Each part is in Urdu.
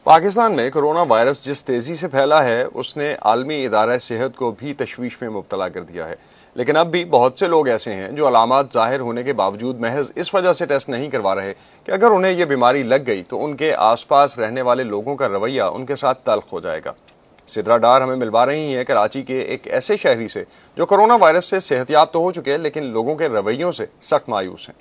پاکستان میں کرونا وائرس جس تیزی سے پھیلا ہے اس نے عالمی ادارہ صحت کو بھی تشویش میں مبتلا کر دیا ہے، لیکن اب بھی بہت سے لوگ ایسے ہیں جو علامات ظاہر ہونے کے باوجود محض اس وجہ سے ٹیسٹ نہیں کروا رہے کہ اگر انہیں یہ بیماری لگ گئی تو ان کے آس پاس رہنے والے لوگوں کا رویہ ان کے ساتھ تلخ ہو جائے گا۔ سدرا ڈار ہمیں ملوا رہی ہیں کراچی کے ایک ایسے شہری سے جو کرونا وائرس سے صحت یاب تو ہو چکے لیکن لوگوں کے رویوں سے سخت مایوس ہیں۔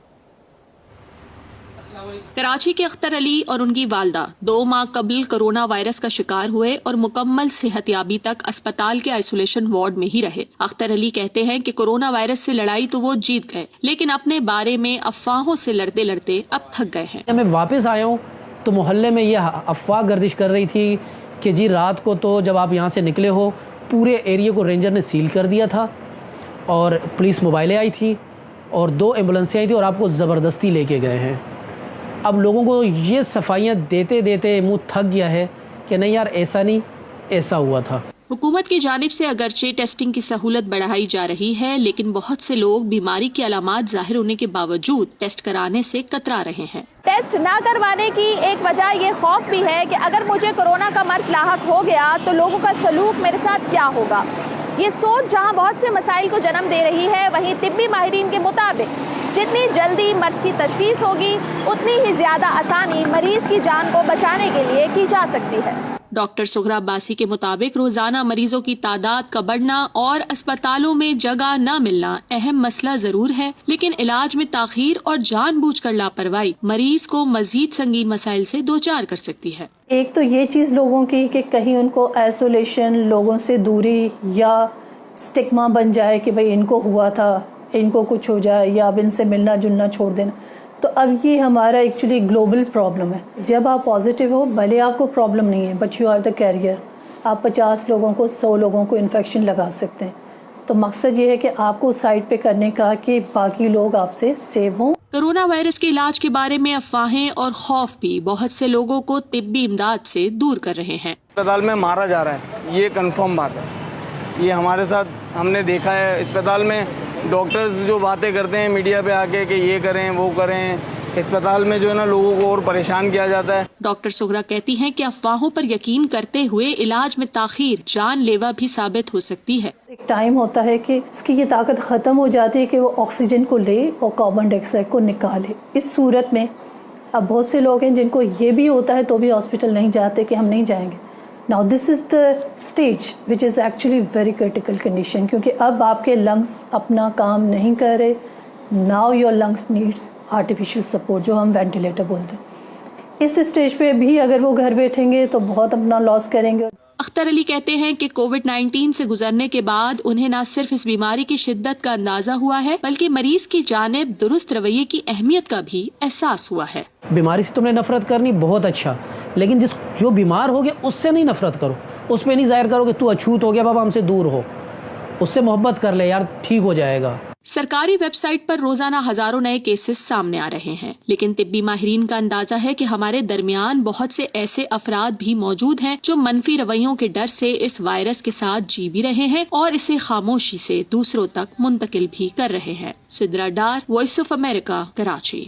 کراچی کے اختر علی اور ان کی والدہ 2 ماہ قبل کرونا وائرس کا شکار ہوئے اور مکمل صحت یابی تک اسپتال کے آئسولیشن وارڈ میں ہی رہے۔ اختر علی کہتے ہیں کہ کرونا وائرس سے لڑائی تو وہ جیت گئے لیکن اپنے بارے میں افواہوں سے لڑتے لڑتے اب تھک گئے ہیں۔ میں واپس آیا ہوں تو محلے میں یہ افواہ گردش کر رہی تھی کہ جی رات کو تو جب آپ یہاں سے نکلے ہو پورے ایریے کو رینجر نے سیل کر دیا تھا اور پولیس موبائلیں آئی تھی اور 2 ایمبولینسیں آئی تھی اور آپ کو زبردستی لے کے گئے ہیں۔ اب لوگوں کو یہ صفائیاں دیتے دیتے منہ تھک گیا ہے کہ نہیں یار ایسا نہیں، ایسا ہوا تھا۔ حکومت کی جانب سے اگرچہ ٹیسٹنگ کی سہولت بڑھائی جا رہی ہے لیکن بہت سے لوگ بیماری کی علامات ظاہر ہونے کے باوجود ٹیسٹ کرانے سے کترا رہے ہیں۔ ٹیسٹ نہ کروانے کی ایک وجہ یہ خوف بھی ہے کہ اگر مجھے کورونا کا مرض لاحق ہو گیا تو لوگوں کا سلوک میرے ساتھ کیا ہوگا۔ یہ سوچ جہاں بہت سے مسائل کو جنم دے رہی ہے، وہیں طبی ماہرین کے مطابق جتنی جلدی مرض کی تشخیص ہوگی اتنی ہی زیادہ آسانی مریض کی جان کو بچانے کے لیے کی جا سکتی ہے۔ ڈاکٹر سغرا عباسی کے مطابق روزانہ مریضوں کی تعداد کا بڑھنا اور اسپتالوں میں جگہ نہ ملنا اہم مسئلہ ضرور ہے، لیکن علاج میں تاخیر اور جان بوجھ کر لاپرواہی مریض کو مزید سنگین مسائل سے دوچار کر سکتی ہے۔ ایک تو یہ چیز لوگوں کی کہ کہیں ان کو آئسولیشن، لوگوں سے دوری یا سٹگما بن جائے کہ بھئی ان کو ہوا تھا، ان کو کچھ ہو جائے یا اب ان سے ملنا جلنا چھوڑ دینا۔ تو اب یہ ہمارا ایکچولی گلوبل پرابلم ہے۔ جب آپ پازیٹیو ہو بھلے آپ کو پرابلم نہیں ہے but you are the career, آپ 50 لوگوں کو 100 لوگوں کو انفیکشن لگا سکتے ہیں۔ تو مقصد یہ ہے کہ آپ کو سائڈ پہ کرنے کا کہ باقی لوگ آپ سے سیو ہوں۔ کرونا وائرس کے علاج کے بارے میں افواہیں اور خوف بھی بہت سے لوگوں کو طبی امداد سے دور کر رہے ہیں۔ اسپتال میں مارا جا رہا ہے، یہ کنفرم بات ہے، یہ ہمارے ساتھ ہم نے دیکھا ہے۔ اسپتال میں ڈاکٹرز جو باتیں کرتے ہیں میڈیا پہ آ کے کہ یہ کریں وہ کریں، اسپتال میں جو ہے نا لوگوں کو اور پریشان کیا جاتا ہے۔ ڈاکٹر سغرا کہتی ہیں کہ افواہوں پر یقین کرتے ہوئے علاج میں تاخیر جان لیوا بھی ثابت ہو سکتی ہے۔ ایک ٹائم ہوتا ہے کہ اس کی یہ طاقت ختم ہو جاتی ہے کہ وہ آکسیجن کو لے اور کاربن ڈائی آکسائڈ کو نکالے۔ اس صورت میں اب بہت سے لوگ ہیں جن کو یہ بھی ہوتا ہے تو بھی ہاسپٹل نہیں جاتے کہ ہم نہیں جائیں گے۔ Now this is the stage which is actually very critical condition کیونکہ اب آپ کے لنگس اپنا کام نہیں کر رہے۔ Now your lungs needs artificial support جو ہم وینٹیلیٹر بولتے ہیں۔ اس اسٹیج پہ بھی اگر وہ گھر بیٹھیں گے تو بہت اپنا لاس کریں گے۔ اختر علی کہتے ہیں کہ کووڈ-19 سے گزرنے کے بعد انہیں نہ صرف اس بیماری کی شدت کا اندازہ ہوا ہے بلکہ مریض کی جانب درست رویے کی اہمیت کا بھی احساس ہوا ہے۔ بیماری سے تم نے نفرت کرنی بہت اچھا، لیکن جو بیمار ہو گیا اس سے نہیں نفرت کرو، اس پہ نہیں ظاہر کرو کہ تو اچھوت ہو گیا بابا ہم سے دور ہو، اس سے محبت کر لے یار ٹھیک ہو جائے گا۔ سرکاری ویب سائٹ پر روزانہ ہزاروں نئے کیسز سامنے آ رہے ہیں لیکن طبی ماہرین کا اندازہ ہے کہ ہمارے درمیان بہت سے ایسے افراد بھی موجود ہیں جو منفی رویوں کے ڈر سے اس وائرس کے ساتھ جی بھی رہے ہیں اور اسے خاموشی سے دوسروں تک منتقل بھی کر رہے ہیں۔ Sidra Dar, voice of America, Karachi.